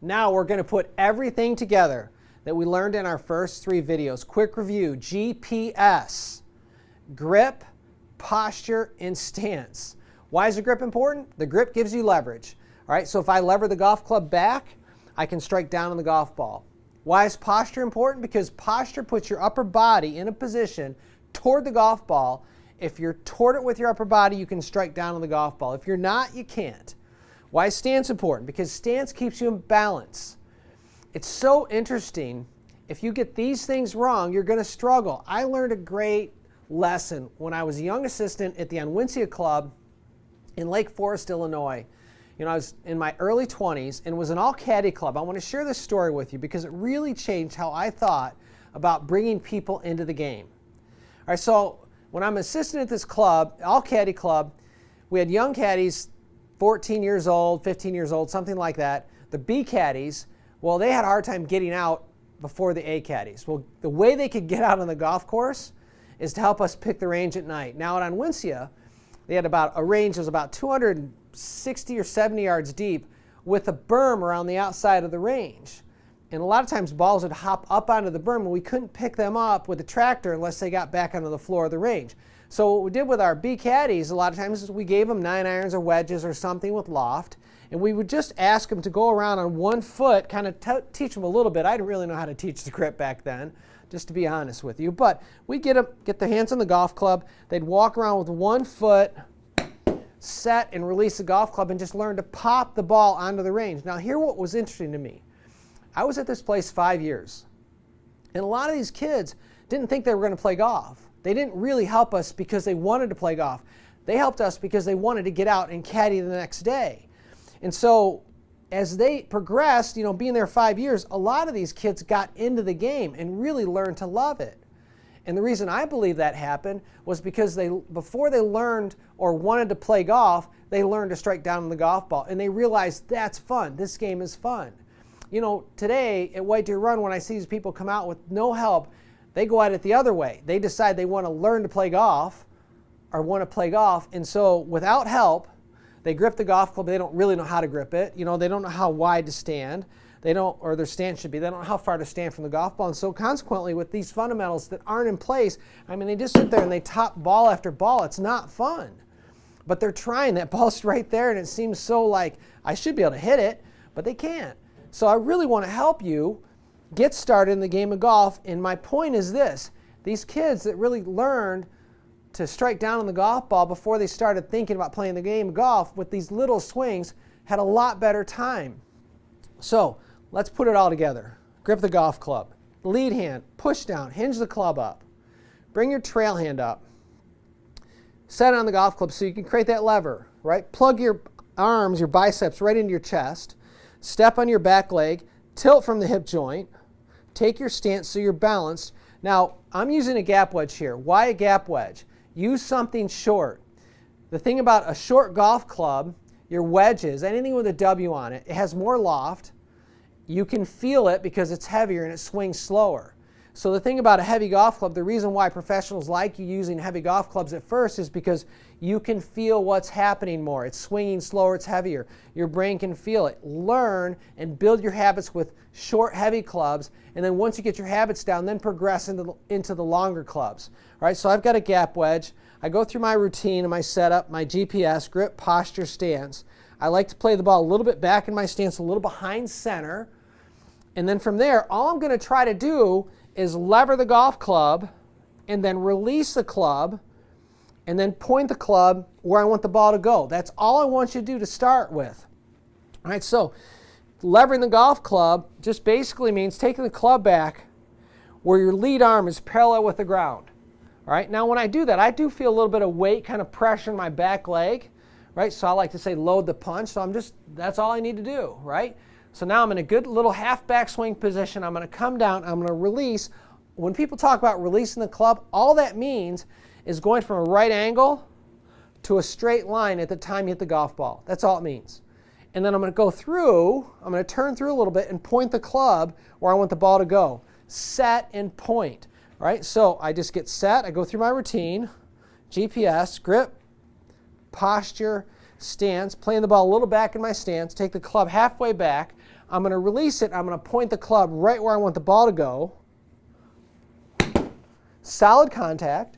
Now we're going to put everything together that we learned in our first 3 videos. Quick review: GPS, grip, posture, and stance. Why is the grip important? The grip gives you leverage. All right, so if I lever the golf club back, I can strike down on the golf ball. Why is posture important? Because posture puts your upper body in a position toward the golf ball. If you're toward it with your upper body, you can strike down on the golf ball. If you're not, you can't. Why is stance important? Because stance keeps you in balance. It's so interesting. If you get these things wrong, you're going to struggle. I learned a great lesson when I was a young assistant at the Untitled Club in Lake Forest, Illinois. You know, I was in my early 20s and was an all-caddy club. I want to share this story with you because it really changed how I thought about bringing people into the game. All right, so when I'm assistant at this club, all-caddy club, we had young caddies, 14 years old, 15 years old, something like that. The B caddies, well, they had a hard time getting out before the A caddies. Well, the way they could get out on the golf course is to help us pick the range at night. Now at Untitled, they had about a range that was about 260 or 70 yards deep with a berm around the outside of the range. And a lot of times balls would hop up onto the berm and we couldn't pick them up with the tractor unless they got back onto the floor of the range. So what we did with our B caddies a lot of times is we gave them 9-irons or wedges or something with loft, and we would just ask them to go around on one foot, kind of teach them a little bit. I didn't really know how to teach the grip back then, just to be honest with you. But we'd get their hands on the golf club. They'd walk around with one foot, set and release the golf club, and just learn to pop the ball onto the range. Now, here's what was interesting to me. I was at this place 5 years, and a lot of these kids didn't think they were going to play golf. They didn't really help us because they wanted to play golf. They helped us because they wanted to get out and caddy the next day. And so as they progressed, you know, being there 5 years, a lot of these kids got into the game and really learned to love it. And the reason I believe that happened was because before they learned or wanted to play golf, they learned to strike down on the golf ball. And they realized that's fun. This game is fun. You know, today at White Deer Run, when I see these people come out with no help, they go at it the other way. They decide they want to learn to play golf or want to play golf. And so without help, they grip the golf club. They don't really know how to grip it. You know, they don't know how wide to stand. They don't, or their stance should be. They don't know how far to stand from the golf ball. And so consequently, with these fundamentals that aren't in place, I mean, they just sit there and they top ball after ball. It's not fun. But they're trying. That ball's right there, and it seems so like I should be able to hit it, but they can't. So I really want to help you get started in the game of golf. And my point is this. These kids that really learned to strike down on the golf ball before they started thinking about playing the game of golf with these little swings had a lot better time. So let's put it all together. Grip the golf club. Lead hand, push down, hinge the club up. Bring your trail hand up. Set it on the golf club so you can create that lever, right? Plug your arms, your biceps right into your chest. Step on your back leg. Tilt from the hip joint. Take your stance so you're balanced. Now, I'm using a gap wedge here. Why a gap wedge? Use something short. The thing about a short golf club, your wedges, anything with a W on it, it has more loft. You can feel it because it's heavier and it swings slower. So the thing about a heavy golf club, the reason why professionals like you using heavy golf clubs at first is because you can feel what's happening more. It's swinging slower, it's heavier. Your brain can feel it. Learn and build your habits with short, heavy clubs, and then once you get your habits down, then progress into the longer clubs. All right, so I've got a gap wedge. I go through my routine and my setup, my GPS, grip, posture, stance. I like to play the ball a little bit back in my stance, a little behind center. And then from there, all I'm going to try to do is lever the golf club and then release the club and then point the club where I want the ball to go. That's all I want you to do to start with. All right, so levering the golf club just basically means taking the club back where your lead arm is parallel with the ground. All right, now when I do that, I do feel a little bit of weight, kind of pressure in my back leg, right? So I like to say load the punch. So that's all I need to do, right? So now I'm in a good little half backswing position. I'm going to come down. I'm going to release. When people talk about releasing the club, all that means is going from a right angle to a straight line at the time you hit the golf ball. That's all it means. And then I'm going to go through. I'm going to turn through a little bit and point the club where I want the ball to go. Set and point. All right, so I just get set. I go through my routine. GPS, grip, posture, stance, playing the ball a little back in my stance. Take the club halfway back. I'm going to release it. I'm going to point the club right where I want the ball to go. Solid contact.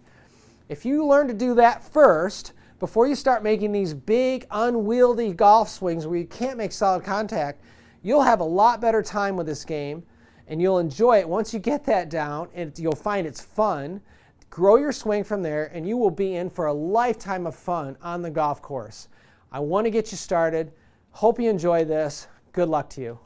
If you learn to do that first, before you start making these big, unwieldy golf swings where you can't make solid contact, you'll have a lot better time with this game, and you'll enjoy it once you get that down, and you'll find it's fun. Grow your swing from there, and you will be in for a lifetime of fun on the golf course. I want to get you started. Hope you enjoy this. Good luck to you.